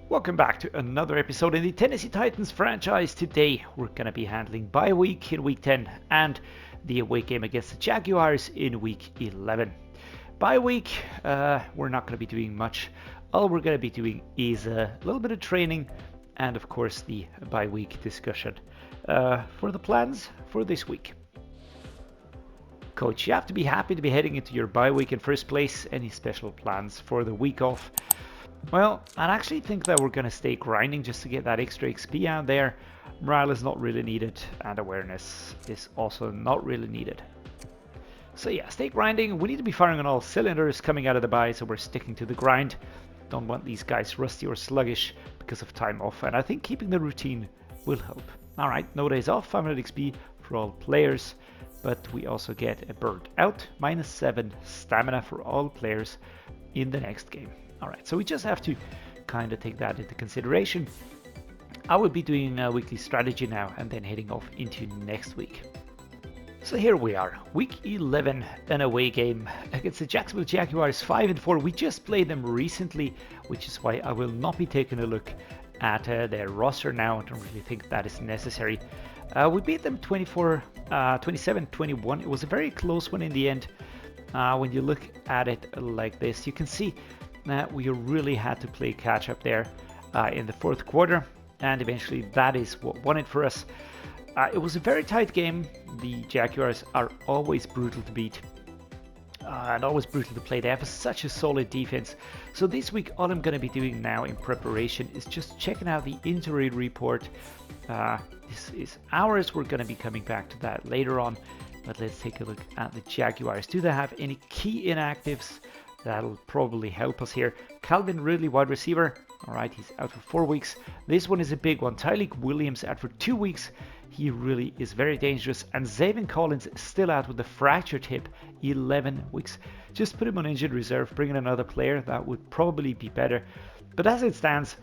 Welcome back to another episode in the Tennessee Titans franchise. Today we're going to be handling bye week in week 10 and the away game against the Jaguars in week 11. Bye week, we're not going to be doing much. All we're going to be doing is a little bit of training and of course the bye week discussion for the plans for this week. Coach, you have to be happy to be heading into your bye week in first place. Any special plans for the week off? Well, I actually think that we're going to stay grinding just to get that extra XP out there. Morale is not really needed, and awareness is also not really needed. So yeah, stay grinding. We need to be firing on all cylinders coming out of the bye, so we're sticking to the grind. Don't want these guys rusty or sluggish because of time off, and I think keeping the routine will help. Alright, no days off, 500 XP for all players, but we also get a burnt out, -7 stamina for all players in the next game. Alright, so we just have to kind of take that into consideration. I will be doing a weekly strategy now and then heading off into next week. So here we are, week 11, an away game against the Jacksonville Jaguars, 5-4. We just played them recently, which is why I will not be taking a look at their roster now. I don't really think that is necessary. We beat them 27-21. It was a very close one in the end. When you look at it like this, you can see that we really had to play catch up there in the fourth quarter, and eventually that is what won it for us. It was a very tight game. The Jaguars are always brutal to beat and always brutal to play. They have such a solid defense. So this week all I'm going to be doing now in preparation is just checking out the injury report. This is ours. We're going to be coming back to that later on, but let's take a look at the Jaguars. Do they have any key inactives? That'll probably help us here. Calvin Ridley, wide receiver. All right, he's out for 4 weeks. This one is a big one. Tyjae Williams out for 2 weeks. He really is very dangerous. And Zaven Collins still out with a fractured hip, 11 weeks. Just put him on injured reserve, bring in another player. That would probably be better. But as it stands,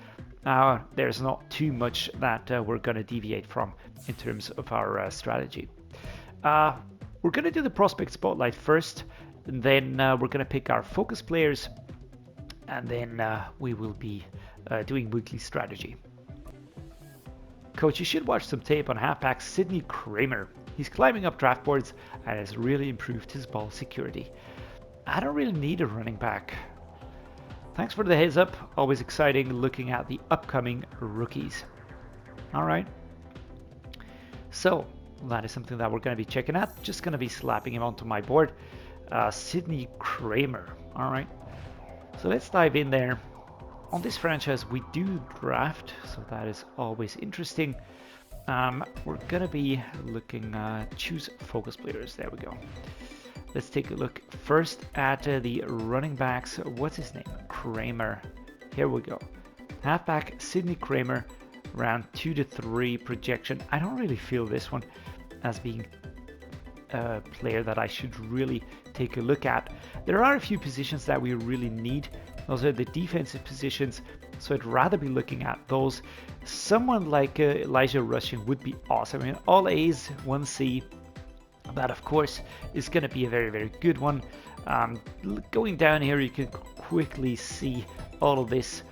there's not too much that we're going to deviate from in terms of our strategy. We're going to do the prospect spotlight first. And then we're going to pick our focus players, and then we will be doing weekly strategy. Coach, you should watch some tape on halfback Sidney Kramer. He's climbing up draft boards and has really improved his ball security. I don't really need a running back. Thanks for the heads up. Always exciting looking at the upcoming rookies. All right. So that is something that we're going to be checking out. Just going to be slapping him onto my board. Sidney Kramer. All right, so let's dive in there. On this franchise we do draft, so that is always interesting. We're gonna be looking choose focus players. There we go. Let's take a look first at the running backs. What's his name? Kramer. Here we go. Halfback Sidney Kramer, round 2 to 3 projection. I don't really feel this one as being a player that I should really take a look at. There are a few positions that we really need. Those are the defensive positions, so I'd rather be looking at those. Someone like Elijah Rushing would be awesome. I mean, all A's, 1C. That of course is going to be a very, very good one. Going down here, you can quickly see all of this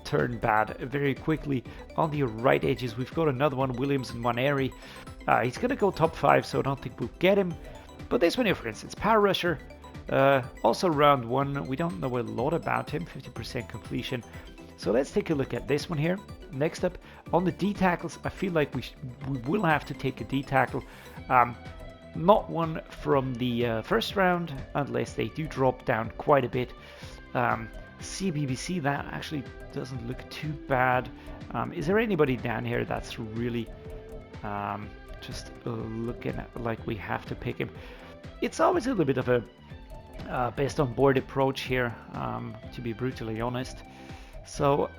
turn bad very quickly. On the right edges, we've got another one, Williams and Waneri. He's going to go top 5, so I don't think we'll get him. But this one here, for instance, power rusher, also round 1. We don't know a lot about him, 50% completion. So let's take a look at this one here. Next up, on the D tackles, I feel like we will have to take a D tackle. Not one from the first round, unless they do drop down quite a bit. CBBC, that actually doesn't look too bad. Is there anybody down here that's really just looking at like we have to pick him? It's always a little bit of a best on board approach here, to be brutally honest. So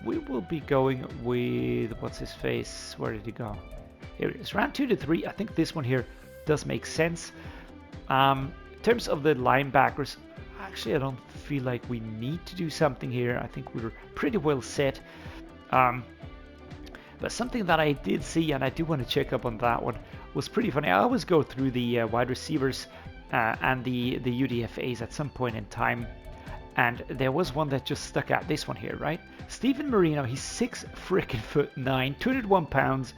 we will be going with, what's his face? Where did he go? Here it is, round 2 to 3. I think this one here does make sense. In terms of the linebackers, actually I don't feel like we need to do something here. I think we're pretty well set. But something that I did see, and I do want to check up on that one, was pretty funny. I always go through the wide receivers and the UDFAs at some point in time. And there was one that just stuck out. This one here, right? Stephen Marino. He's 6'9", 201 pounds.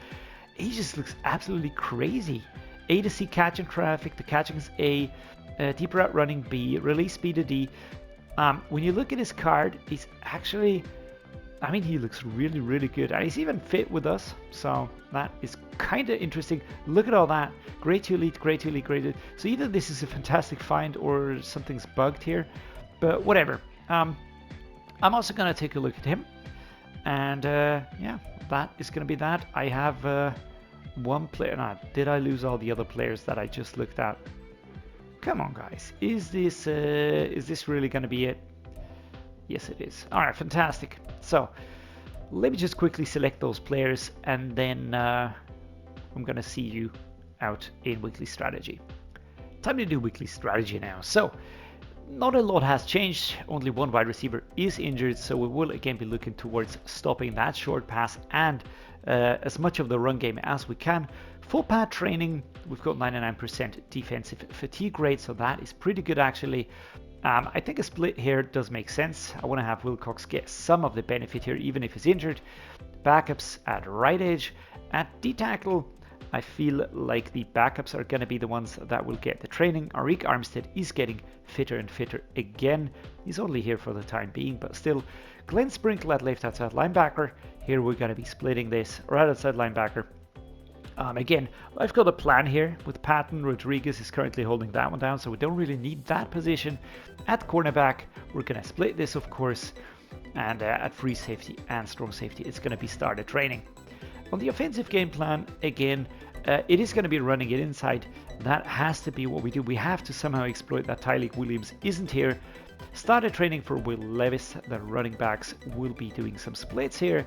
He just looks absolutely crazy. A to C catch in traffic. The catching is A. Deep route running B. Release speed to D. When you look at his card, he's actually, I mean, he looks really, really good. And he's even fit with us. So that is kind of interesting. Look at all that. Grade 2 elite, grade 2 elite, grade 2. So either this is a fantastic find or something's bugged here. But whatever. I'm also going to take a look at him. And yeah, that is going to be that. I have one player. Nah, did I lose all the other players that I just looked at? Come on, guys. Is this really going to be it? Yes, it is. All right, fantastic. So let me just quickly select those players, and then I'm going to see you out in weekly strategy. Time to do weekly strategy now. So not a lot has changed. Only one wide receiver is injured, so we will again be looking towards stopping that short pass and as much of the run game as we can. Full pad training, we've got 99% defensive fatigue rate, so that is pretty good actually. I think a split here does make sense. I want to have Wilcox get some of the benefit here, even if he's injured. Backups at right edge. At D-tackle, I feel like the backups are going to be the ones that will get the training. ARIK Armstead is getting fitter and fitter again. He's only here for the time being, but still. Glenn Sprinkle at left outside linebacker. Here we're going to be splitting this right outside linebacker. Again, I've got a plan here with Patton. Rodriguez is currently holding that one down, so we don't really need that position. At cornerback, we're going to split this, of course. And at free safety and strong safety, it's going to be started training. On the offensive game plan, again, it is going to be running it inside. That has to be what we do. We have to somehow exploit that Tyjae Williams isn't here. Started training for Levis. The running backs will be doing some splits here.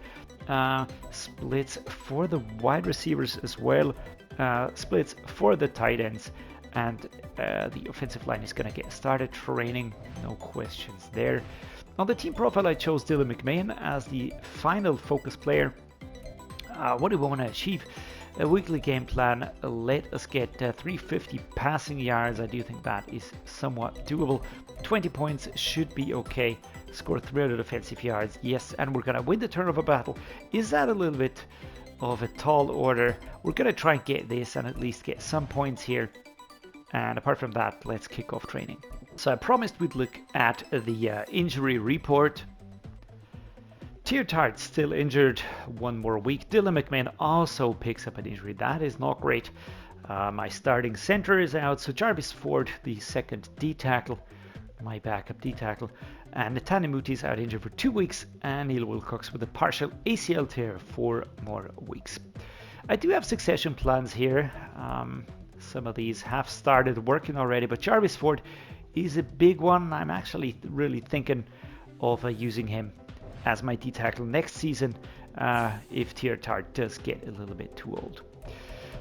Splits for the wide receivers as well. Splits for the tight ends. And the offensive line is going to get started training. No questions there. On the team profile, I chose Dylan McMahon as the final focus player. What do we want to achieve? A weekly game plan. Let us get 350 passing yards. I do think that is somewhat doable. 20 points should be okay. Score 300 offensive yards. Yes, and we're going to win the turnover battle. Is that a little bit of a tall order? We're going to try and get this and at least get some points here. And apart from that, let's kick off training. So I promised we'd look at the injury report. Tart still injured, one more week. Dylan McMahon also picks up an injury. That is not great. My starting center is out, so Jarvis Ford, the second D-tackle, my backup D-tackle, and Netane Muti is out injured for 2 weeks, and Neil Wilcox with a partial ACL tear 4 more weeks. I do have succession plans here. Some of these have started working already, but Jarvis Ford is a big one. I'm actually really thinking of using him as my D-tackle next season if Tart does get a little bit too old.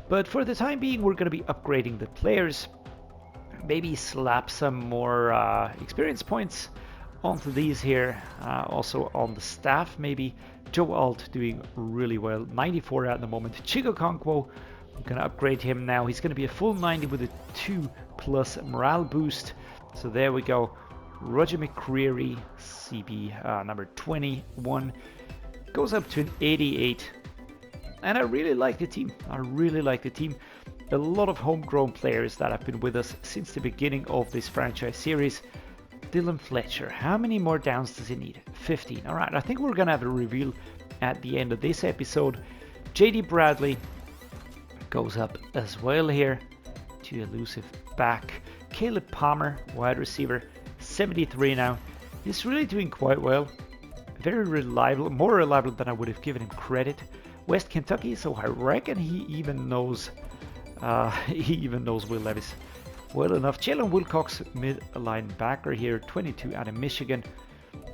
But for the time being, we're going to be upgrading the players. Maybe slap some more experience points onto these here. Also on the staff, maybe. Joe Alt doing really well. 94 at the moment. Chig Okonkwo, we're going to upgrade him now. He's going to be a full 90 with a 2+ morale boost. So there we go. Roger McCreary, CB number 21, goes up to an 88. And I really like the team. A lot of homegrown players that have been with us since the beginning of this franchise series. Dylan Fletcher, how many more downs does he need? 15. All right, I think we're going to have a reveal at the end of this episode. JD Bradley goes up as well here to elusive back. Caleb Palmer, wide receiver, 73 now. He's really doing quite well. Very reliable, more reliable than I would have given him credit. West Kentucky, so I reckon he even knows Will Levis well enough. Jaelyn Wilcox, mid linebacker here, 22 out of Michigan.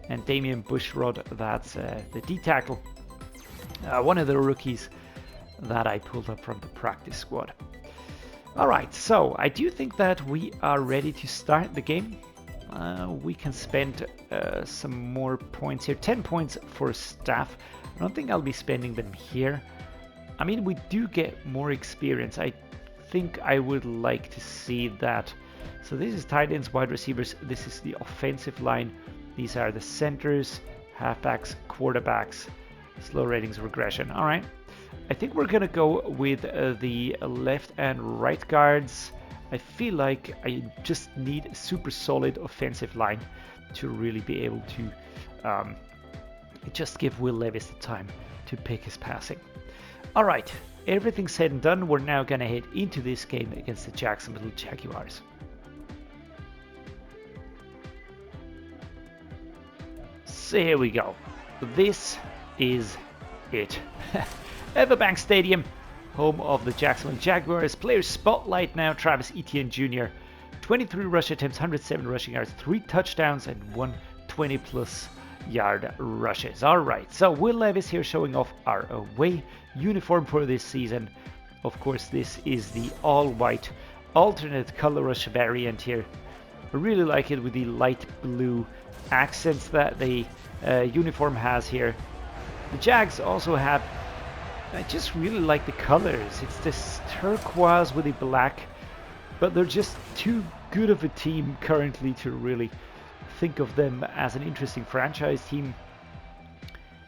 And Damian Bushrod, that's the D-tackle. One of the rookies that I pulled up from the practice squad. Alright, so I do think that we are ready to start the game. We can spend some more points here. 10 points for staff. I don't think I'll be spending them here. I mean, we do get more experience. I think I would like to see that. So this is tight ends, wide receivers. This is the offensive line. These are the centers, halfbacks, quarterbacks, slow ratings regression. All right. I think we're going to go with the left and right guards. I feel like I just need a super solid offensive line to really be able to just give Will Levis the time to pick his passing. All right, everything said and done, we're now going to head into this game against the Jacksonville Jaguars. So here we go. This is it. Everbank Stadium, home of the Jacksonville Jaguars. Player spotlight now, Travis Etienne Jr. 23 rush attempts, 107 rushing yards, 3 touchdowns, and 1 20-plus yard rushes. All right, so Will Levis here showing off our away uniform for this season. Of course, this is the all-white alternate color rush variant here. I really like it with the light blue accents that the uniform has here. The Jags also have, I just really like the colors. It's this turquoise with the black, but they're just too good of a team currently to really think of them as an interesting franchise team.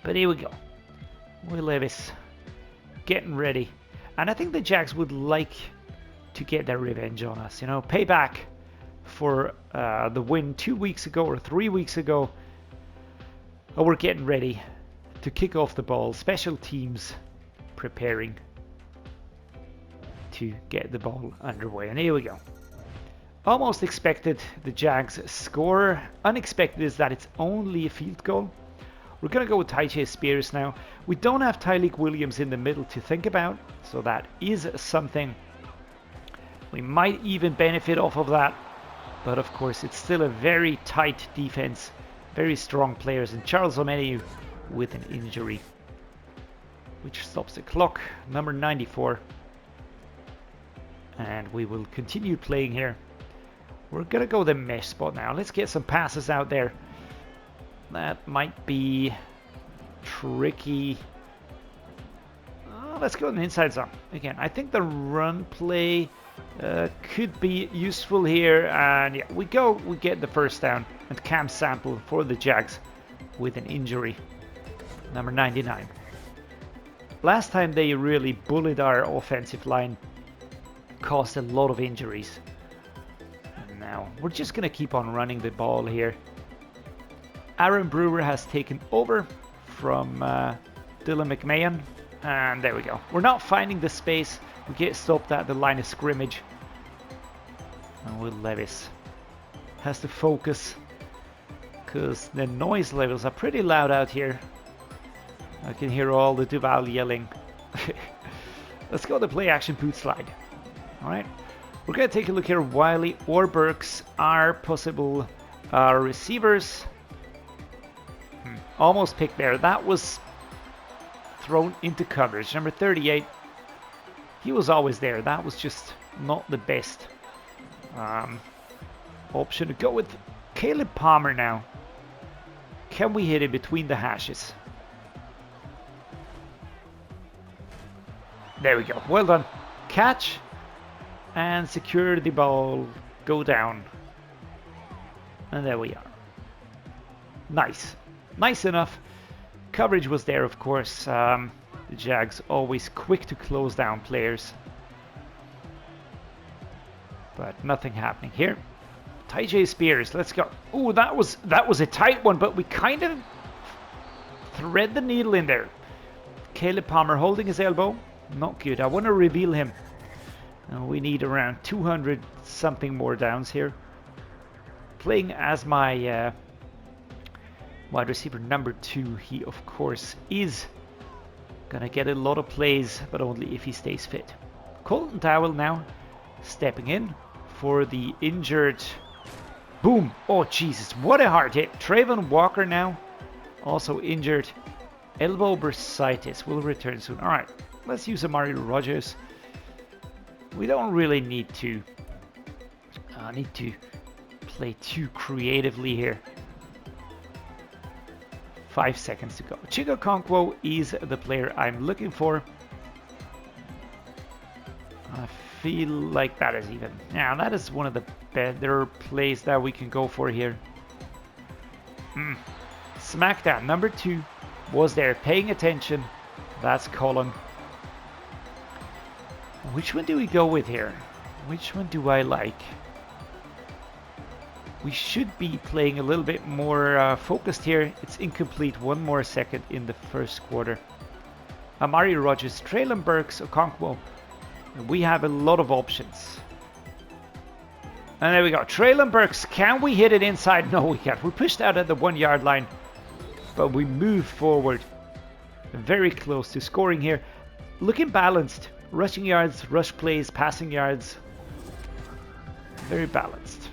But here we go. Will Levis getting ready. And I think the Jags would like to get their revenge on us. You know, payback for the win 2 weeks ago or 3 weeks ago. Oh, we're getting ready to kick off the ball. Special teams preparing to get the ball underway. And here we go. Almost expected the Jags score. Unexpected is that it's only a field goal. We're going to go with Tyjae Spears now. We don't have Tyleik Williams in the middle to think about, so that is something. We might even benefit off of that. But of course, it's still a very tight defense. Very strong players. And Charles Omenihu with an injury, which stops the clock. Number 94. And we will continue playing here. We're going to go the mesh spot now. Let's get some passes out there. That might be tricky. Let's go in the inside zone. Again, I think the run play could be useful here. And yeah, we get the first down. And Cam Sample for the Jags with an injury. Number 99. Last time they really bullied our offensive line. Caused a lot of injuries. Now we're just going to keep on running the ball here. Aaron Brewer has taken over from Dylan McMahon, and there we go. We're not finding the space. We get stopped at the line of scrimmage, and Will Levis has to focus because the noise levels are pretty loud out here. I can hear all the Dowell yelling. Let's go to play action boot slide. All right. We're going to take a look here. Whyle or Burks are possible receivers. Almost picked there. That was thrown into coverage. Number 38. He was always there. That was just not the best option to go with. Caleb Palmer now. Can we hit it between the hashes? There we go. Well done. Catch. And secure the ball, go down. And there we are. Nice. Nice enough. Coverage was there, of course. The Jags always quick to close down players. But nothing happening here. Tyjae Spears, let's go. Oh, that was a tight one, but we kind of thread the needle in there. Caleb Palmer holding his elbow. Not good. I want to reveal him. We need around 200 something more downs here. Playing as my wide receiver number 2, he of course is gonna get a lot of plays, but only if he stays fit. Colton Dowell now stepping in for the injured. Boom! Oh Jesus, what a hard hit. Trayvon Walker now also injured. Elbow bursitis will return soon. All right, let's use Amari Rodgers. We don't really need to play too creatively here. 5 seconds to go. Chig Okonkwo is the player I'm looking for. I feel like that is even. Now that is one of the better plays that we can go for here. Smackdown number 2 was there, paying attention. That's Colton. Which one do we go with here? Which one do I like? We should be playing a little bit more focused here. It's incomplete. 1 more second in the first quarter. Amari, Rodgers, Treylon, Burks, Okonkwo. We have a lot of options. And there we go. Treylon, Burks. Can we hit it inside? No, we can't. We pushed out at the 1 yard line. But we move forward. Very close to scoring here. Looking balanced. Rushing yards, rush plays, passing yards. Very balanced.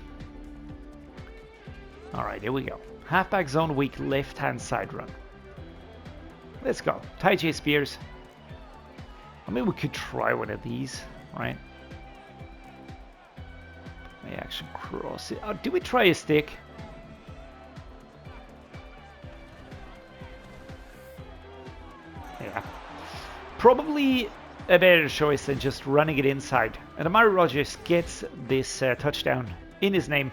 Alright, here we go. Halfback zone weak, left-hand side run. Let's go. Tyjae Spears. I mean, we could try one of these, right? Play action cross. Oh, do we try a stick? Yeah. Probably a better choice than just running it inside. And Amari Rodgers gets this touchdown in his name.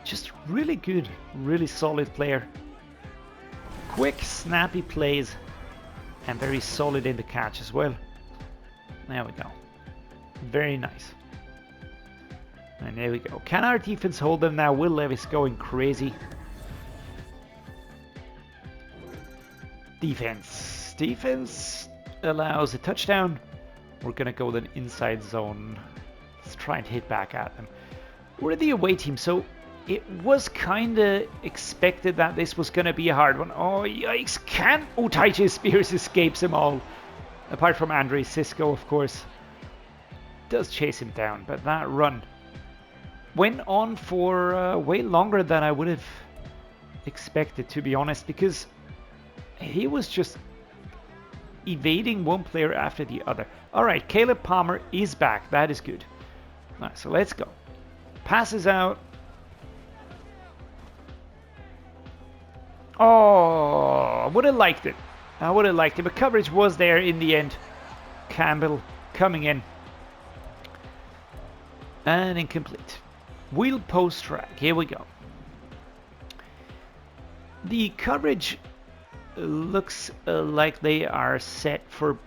Just really good, really solid player. Quick, snappy plays, and very solid in the catch as well. There we go. Very nice. And there we go. Can our defense hold them now? Will Levis going crazy? Defense. Defense allows a touchdown. We're going to go then inside zone. Let's try and hit back at them. We're the away team, so it was kind of expected that this was going to be a hard one. Oh, yikes. Oh, Tyjae Spears escapes them all. Apart from Andre Cisco, of course. Does chase him down, but that run went on for way longer than I would have expected, to be honest, because he was just evading one player after the other. All right, Caleb Palmer is back. That is good. All right, so let's go. Passes out. Oh, I would have liked it. I would have liked it, but coverage was there in the end. Campbell coming in. And incomplete. Wheel post track. Here we go. The coverage looks like they are set for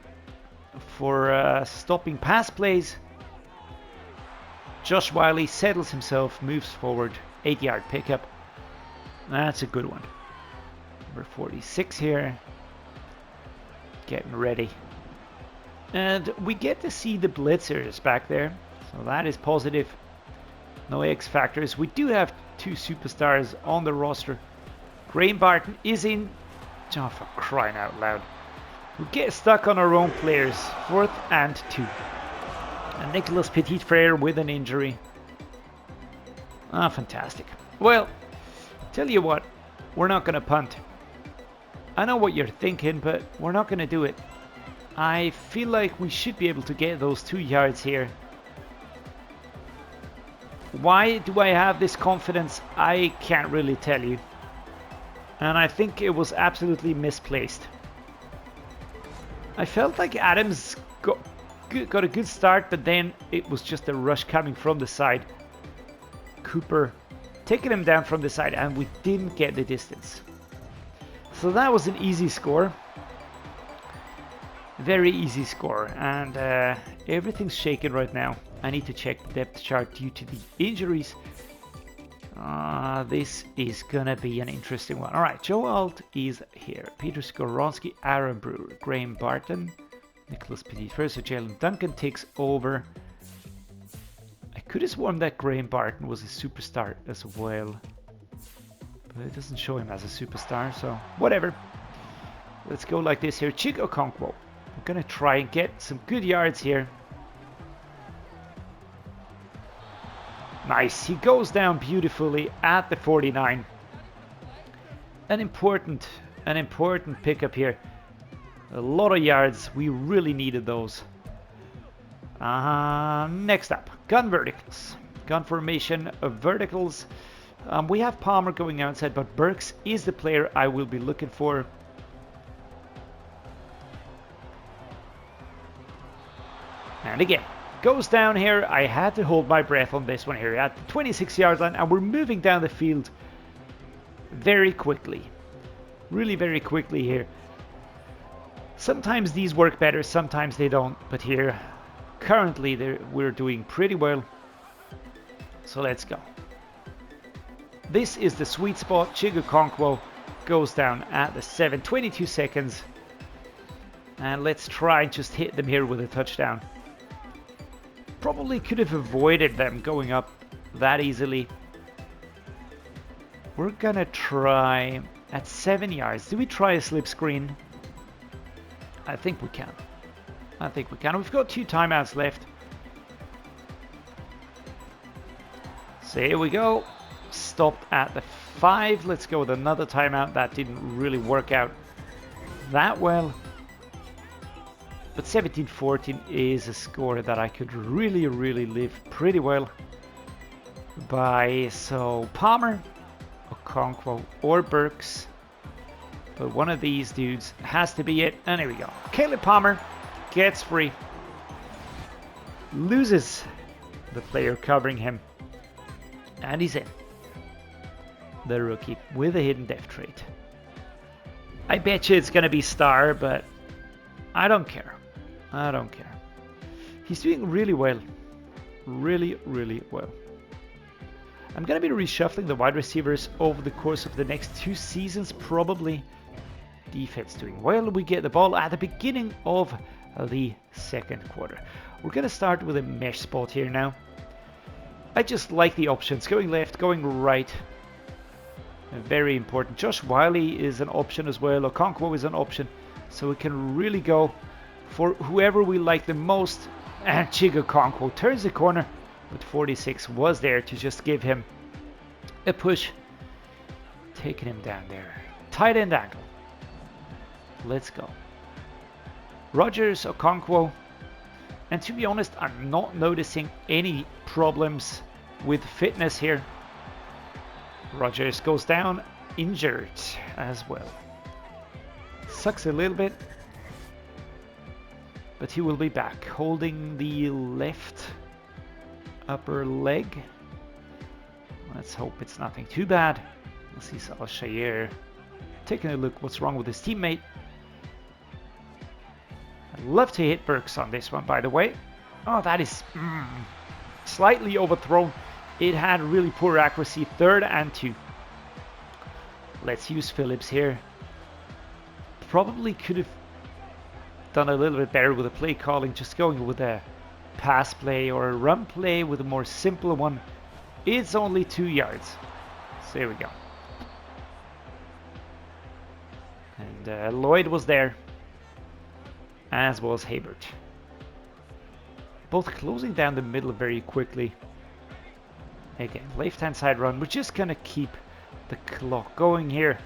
stopping pass plays. Josh Whyle settles himself, moves forward, 8-yard pickup. That's a good one. Number 46 here. Getting ready. And we get to see the blitzers back there. So that is positive. No X factors. We do have 2 superstars on the roster. Graham Barton is in. Oh, for crying out loud. We get stuck on our own players. 4th and 2. And Nicholas Petit-Frere with an injury. Ah, fantastic. Well, tell you what, we're not going to punt. I know what you're thinking, but we're not going to do it. I feel like we should be able to get those 2 yards here. Why do I have this confidence? I can't really tell you. And I think it was absolutely misplaced. I felt like Adams got a good start, but then it was just a rush coming from the side. Cooper taking him down from the side, and we didn't get the distance. So that was an easy score. Very easy score, and everything's shaken right now. I need to check the depth chart due to the injuries. This is gonna be an interesting one. All right, Joe Alt is here. Peter Skoronski, Aaron Brewer, Graham Barton, Nicholas Petit-Frere, so Jaelyn Duncan takes over. I could have sworn that Graham Barton was a superstar as well, but it doesn't show him as a superstar, so whatever. Let's go like this here. Chig Okonkwo. I'm gonna try and get some good yards here. Nice, he goes down beautifully at the 49. An important pickup here. A lot of yards, we really needed those. Next up, gun verticals. Gun formation of verticals. We have Palmer going outside, but Burks is the player I will be looking for. And again, goes down here. I had to hold my breath on this one here at the 26-yard line, and we're moving down the field very quickly. Really very quickly here. Sometimes these work better, sometimes they don't. But here, currently, we're doing pretty well. So let's go. This is the sweet spot. Chig Okonkwo goes down at the 7, 22 seconds. And let's try and just hit them here with a touchdown. Probably could have avoided them going up that easily. We're gonna try at 7 yards. Do we try a slip screen? I think we can. I think we can. We've got 2 timeouts left. So here we go. Stopped at the 5. Let's go with another timeout. That didn't really work out that well. But 17-14 is a score that I could really, really live pretty well by. So Palmer, Okonkwo, or Burks. But one of these dudes has to be it. And here we go. Caleb Palmer gets free. Loses the player covering him. And he's in. The rookie with a hidden death trait. I bet you it's going to be Star, but I don't care. I don't care. He's doing really well. Really, really well. I'm going to be reshuffling the wide receivers over the course of the next 2 seasons, probably. Defense doing well. We get the ball at the beginning of the second quarter. We're going to start with a mesh spot here now. I just like the options. Going left, going right. Very important. Josh Whyle is an option as well. Okonkwo is an option. So we can really go for whoever we like the most. And Chig Okonkwo turns the corner. But 46 was there to just give him a push. Taking him down there. Tight end angle. Let's go. Rodgers, Okonkwo. And to be honest, I'm not noticing any problems with fitness here. Rodgers goes down injured as well. Sucks a little bit. But he will be back. Holding the left upper leg. Let's hope it's nothing too bad. Let's see Al-Shaair taking a look what's wrong with his teammate. I'd love to hit Burks on this one, by the way. Oh, that is slightly overthrown. It had really poor accuracy. 3rd and 2. Let's use Phillips here. Probably could have done a little bit better with the play calling. Just going with a pass play or a run play with a more simple one. It's only 2 yards. So here we go. And Lloyd was there. As was Habert. Both closing down the middle very quickly. Again, left-hand side run. We're just going to keep the clock going here.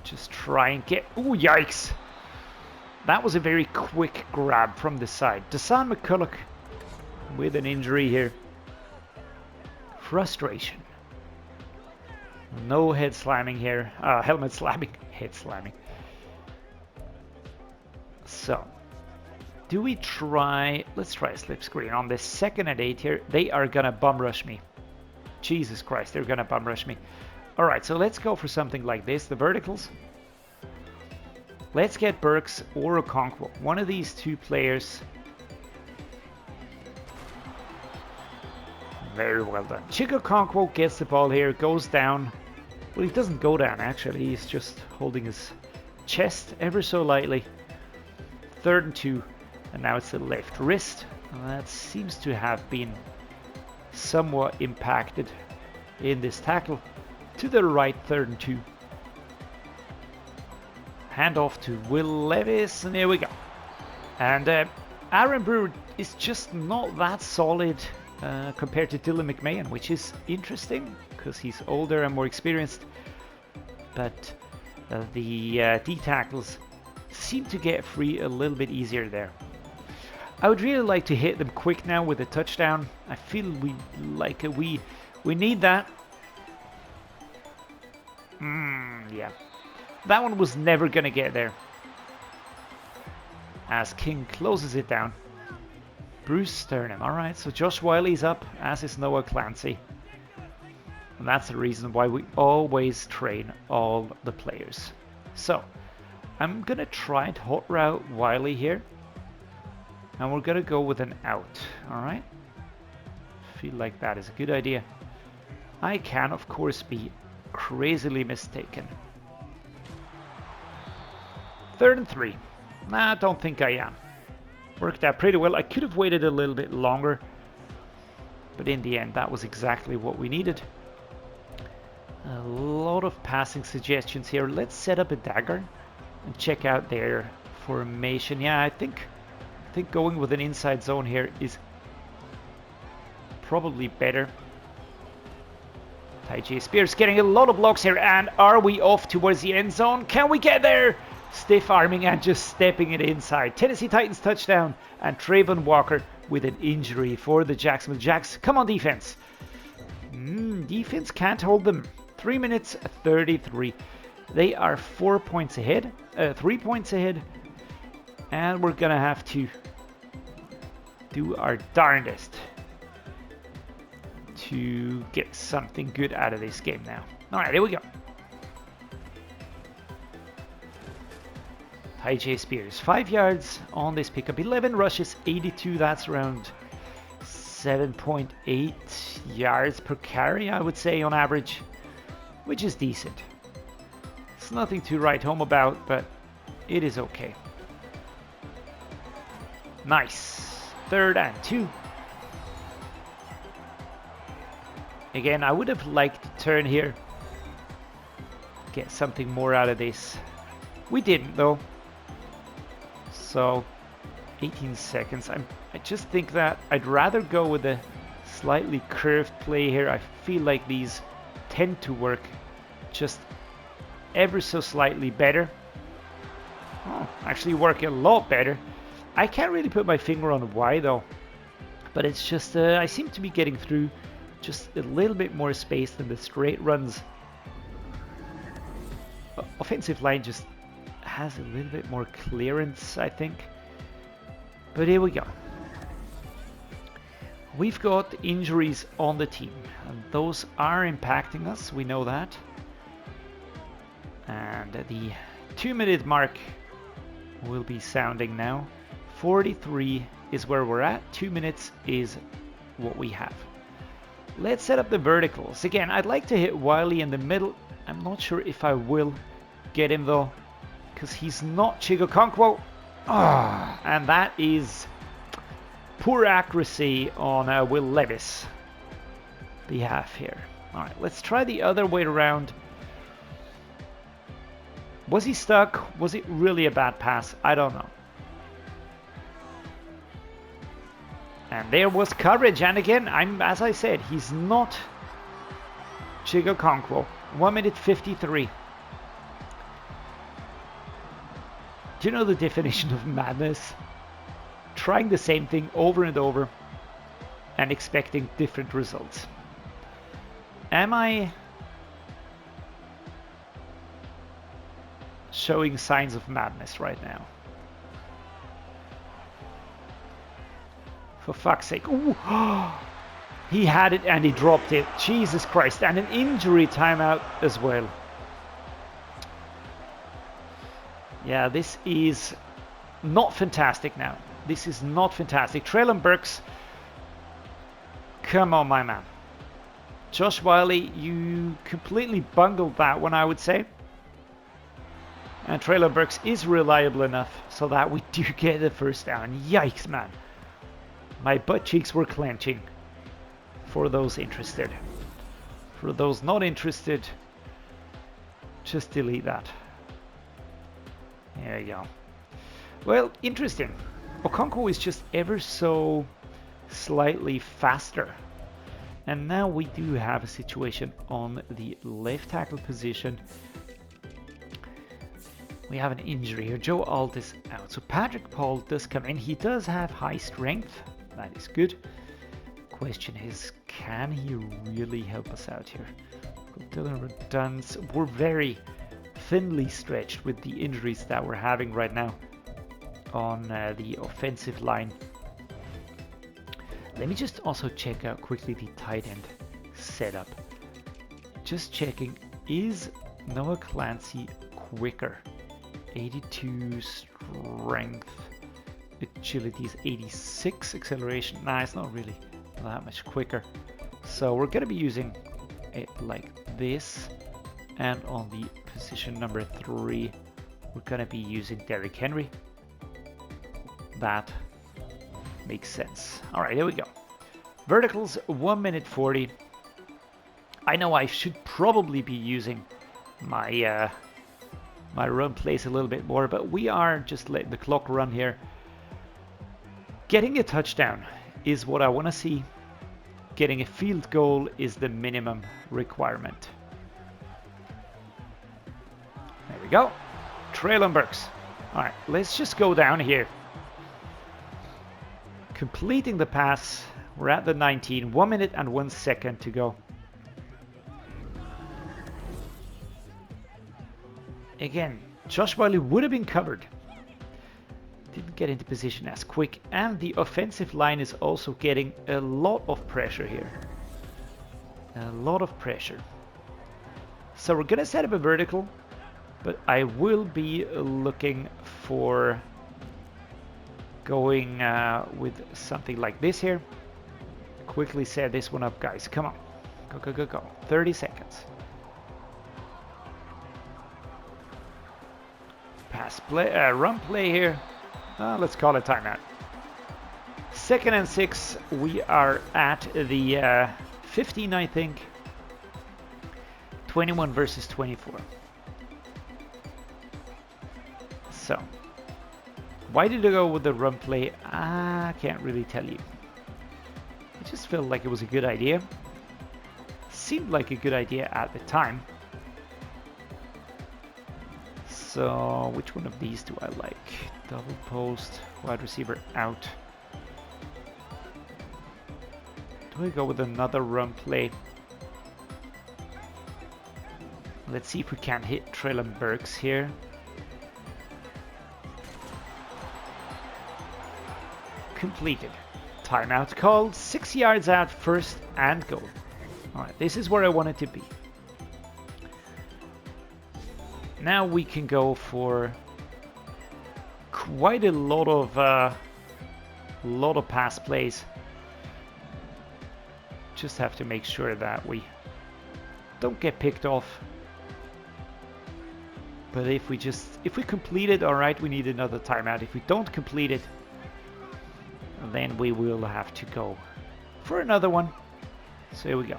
Just try and get... Ooh, yikes. That was a very quick grab from the side. Deshaun McCulloch with an injury here. Frustration. No head slamming here. Helmet slamming. Head slamming. So, do we try... Let's try a slip screen. On the 2nd and 8 here, they are going to bum rush me. Jesus Christ, they're going to bum rush me. Alright, so let's go for something like this. The verticals. Let's get Burks or Okonkwo. One of these 2 players. Very well done. Chig Okonkwo gets the ball here, goes down. Well, he doesn't go down, actually. He's just holding his chest ever so lightly. 3rd and 2. And now it's the left wrist. That seems to have been somewhat impacted in this tackle. To the right, 3rd and 2. Hand off to Levis, and here we go. And Aaron Brewer is just not that solid compared to Dylan McMahon, which is interesting because he's older and more experienced. But the D tackles seem to get free a little bit easier there. I would really like to hit them quick now with a touchdown. I feel we need that. Yeah. That one was never going to get there. As King closes it down. Bruce Sternum. Alright, so Josh Whyle is up, as is Noah Clancy. And that's the reason why we always train all the players. So, I'm going to try and hot route Whyle here. And we're going to go with an out, alright? Feel like that is a good idea. I can, of course, be crazily mistaken. 3rd and 3. Nah, I don't think I am. Worked out pretty well. I could have waited a little bit longer. But in the end, that was exactly what we needed. A lot of passing suggestions here. Let's set up a dagger and check out their formation. Yeah, I think going with an inside zone here is probably better. Tyjae Spears getting a lot of blocks here, and are we off towards the end zone? Can we get there? Stiff arming and just stepping it inside. Tennessee Titans touchdown, and Trayvon Walker with an injury for the Jacksonville Jacks. Come on, defense. Defense can't hold them. 3 minutes 33. They are 4 points ahead, 3 points ahead, and we're gonna have to do our darndest to get something good out of this game now. All right, here we go. Tyjae Spears, 5 yards on this pickup, 11 rushes, 82. That's around 7.8 yards per carry, I would say, on average, which is decent. It's nothing to write home about, but it is okay. Nice. 3rd and 2. Again, I would have liked to turn here, get something more out of this. We didn't, though. So 18 seconds. I just think that I'd rather go with a slightly curved play here. I feel like these tend to work just ever so slightly better. Oh, actually work a lot better. I can't really put my finger on why though, but it's just I seem to be getting through just a little bit more space than the straight runs. Offensive line just has a little bit more clearance, I think. But here we go. We've got injuries on the team, and those are impacting us, we know that. And the 2-minute mark will be sounding now. 43 is where we're at. 2 minutes is what we have. Let's set up the verticals. Again, I'd like to hit Whyle in the middle. I'm not sure if I will get him though, because he's not Chig Okonkwo. And that is poor accuracy on Will Levis' behalf here. Alright, let's try the other way around. Was he stuck? Was it really a bad pass? I don't know. And there was coverage, and again, as I said, he's not Chig Okonkwo. 1 minute 53. Do you know the definition of madness? Trying the same thing over and over and expecting different results. Am I showing signs of madness right now? For fuck's sake. Ooh. He had it and he dropped it. Jesus Christ. And an injury timeout as well. Yeah, this is not fantastic now. This is not fantastic. Treylon Burks. Come on, my man. Josh Whyle, you completely bungled that one, I would say. And Treylon Burks is reliable enough so that we do get the first down. Yikes, man. My butt cheeks were clenching. For those interested. For those not interested, just delete that. There you go. Well, interesting. Okonkwo is just ever so slightly faster. And now we do have a situation on the left tackle position. We have an injury here. Joe Alt is out. So Patrick Paul does come in. He does have high strength. That is good. Question is, can he really help us out here? Dylan Redunds. We're very thinly stretched with the injuries that we're having right now on the offensive line. Let me just also check out quickly the tight end setup. Just checking, is Noah Clancy quicker? 82 strength, agility is 86, acceleration, nah, it's not really that much quicker. So we're gonna be using it like this, and on the position number 3, we're gonna be using Derrick Henry. That makes sense. All right, here we go. Verticals, 1 minute 40. I know I should probably be using my my run plays a little bit more, but we are just letting the clock run here. Getting a touchdown is what I want to see. Getting a field goal is the minimum requirement. There we go. Treylon Burks. All right, let's just go down here. Completing the pass. We're at the 19. 1 minute and 1 second to go. Again, Josh Whyle would have been covered. Didn't get into position as quick, and the offensive line is also getting a lot of pressure here. A lot of pressure. So we're gonna set up a vertical, but I will be looking for going with something like this here. Quickly set this one up, guys. Come on. Go, go, go, go. 30 seconds. Pass play, run play here. Let's call it timeout. 2nd and 6. We are at the 15, I think. 21 versus 24. So, why did I go with the run play? I can't really tell you. I just felt like it was a good idea. Seemed like a good idea at the time. So, which one of these do I like? Double post, wide receiver out. Do I go with another run play? Let's see if we can hit Treylon Burks here. Completed. Timeout called. 6 yards out, 1st and goal. Alright, this is where I want it to be. Now we can go for quite a lot of pass plays. Just have to make sure that we don't get picked off. But if we complete it, all right, we need another timeout. If we don't complete it, then we will have to go for another one. So here we go.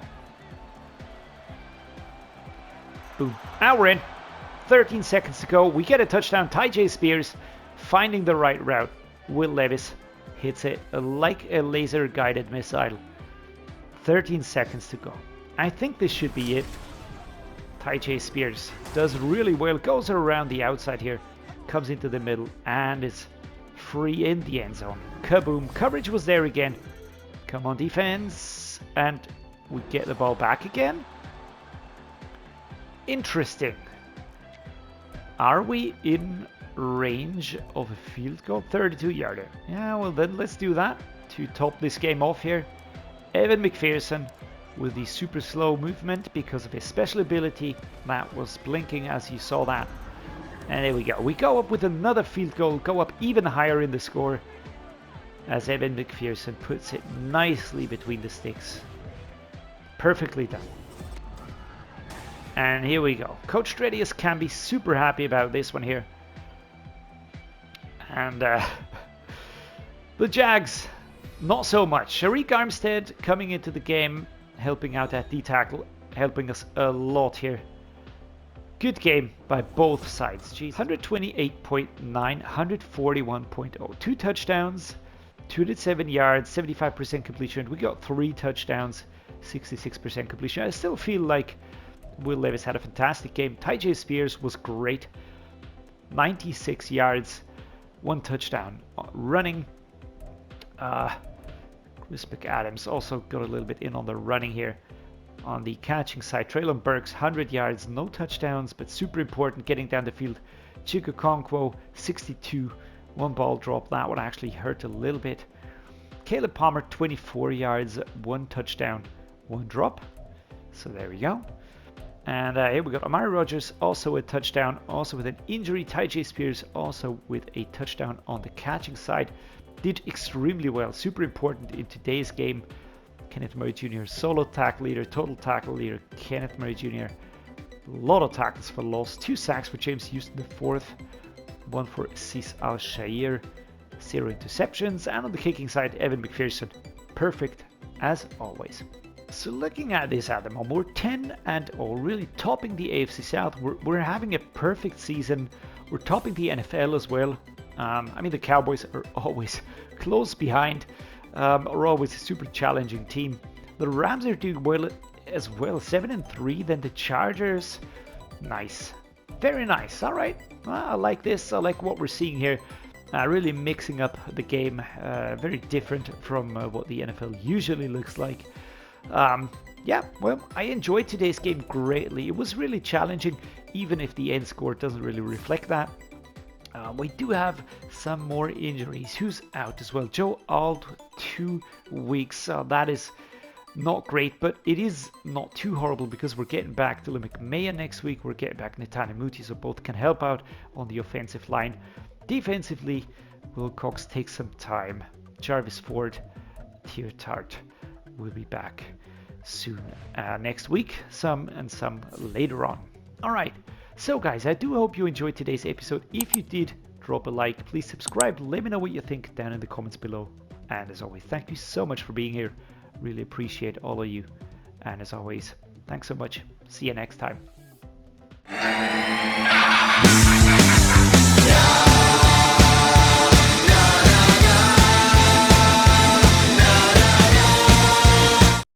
Boom. Now we're in. 13 seconds to go. We get a touchdown. Tyjae Spears finding the right route. Will Levis hits it like a laser guided missile. 13 seconds to go. I think this should be it. Tyjae Spears does really well. Goes around the outside here. Comes into the middle and is free in the end zone. Kaboom. Coverage was there again. Come on, defense. And we get the ball back again. Interesting. Are we in range of a field goal? 32-yarder. Yeah, well then let's do that to top this game off here. Evan McPherson with the super slow movement because of his special ability that was blinking as you saw that. And there we go. We go up with another field goal, go up even higher in the score as Evan McPherson puts it nicely between the sticks. Perfectly done. And here we go. Coach Dreddeus can be super happy about this one here. And the Jags, not so much. ARIK ARMSTEAD coming into the game, helping out at D-tackle, helping us a lot here. Good game by both sides. Jeez. 128.9, 141.0. 2 touchdowns, 207 yards, 75% completion. We got 3 touchdowns, 66% completion. I still feel like Will Levis had a fantastic game. Tyjae Spears was great. 96 yards, 1 touchdown. Running. Chris McAdams also got a little bit in on the running here. On the catching side, Treylon Burks, 100 yards, no touchdowns, but super important getting down the field. Chig Okonkwo, 62, 1 ball drop. That one actually hurt a little bit. Caleb Palmer, 24 yards, 1 touchdown, 1 drop. So there we go. And here we got Amari Rodgers, also a touchdown, also with an injury. Tyjae Spears also with a touchdown on the catching side. Did extremely well, super important in today's game. Kenneth Murray Jr., solo tackle leader, total tackle leader. Kenneth Murray Jr., a lot of tackles for loss. 2 sacks for James Houston the fourth. 1 for Al-Shaair. 0 interceptions. And on the kicking side, Evan McPherson. Perfect as always. So looking at this at the moment, we're 10-0, really topping the AFC South. We're having a perfect season. We're topping the NFL as well. I mean, the Cowboys are always close behind, are always a super challenging team. The Rams are doing well as well, 7-3. Then the Chargers, nice, very nice. All right, I like this. I like what we're seeing here. Really mixing up the game, very different from what the NFL usually looks like. Yeah, well, I enjoyed today's game greatly. It was really challenging, even if the end score doesn't really reflect that. We do have some more injuries. Who's out as well? Joe Alt, 2 weeks. That is not great, but it is not too horrible because we're getting back to McMahon next week. We're getting back Netane and Muti, so both can help out on the offensive line. Defensively, Wilcox takes some time. Jarvis Ford, Tier Tart will be back soon next week, some later on. All right, so guys, I do hope you enjoyed today's episode. If you did, drop a like, please subscribe, let me know what you think down in the comments below. And as always, thank you so much for being here. Really appreciate all of you. And as always, thanks so much. See you next time.